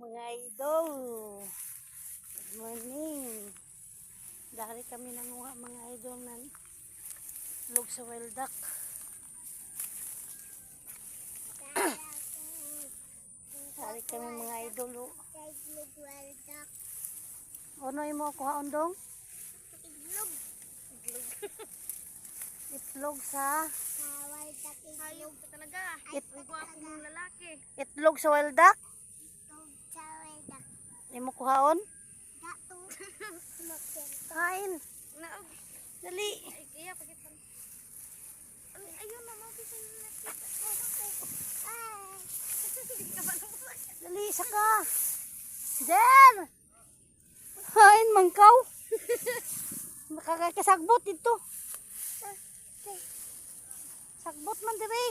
Mga idol, good morning. Dari kami nanguha mga idol ng log sa wild duck. Dari kami mga idol. Ano yung mo kuha undong? Itlog. Itlog sa Wild duck itlog. Hayop ka talaga. Ang gwapo mong lalaki. itlog sa wild duck. Itlog sa wild duck. Ay mo kuhaon? Dato. Kain. Naog. Dali. Ay, kaya pagit pa. Ayun na, mabisa yung nakita ko. Ay. Hindi ka malumay. Dali saka. Jen! Kain mangkaw. Makakasagbot dito. Sagbot man dire.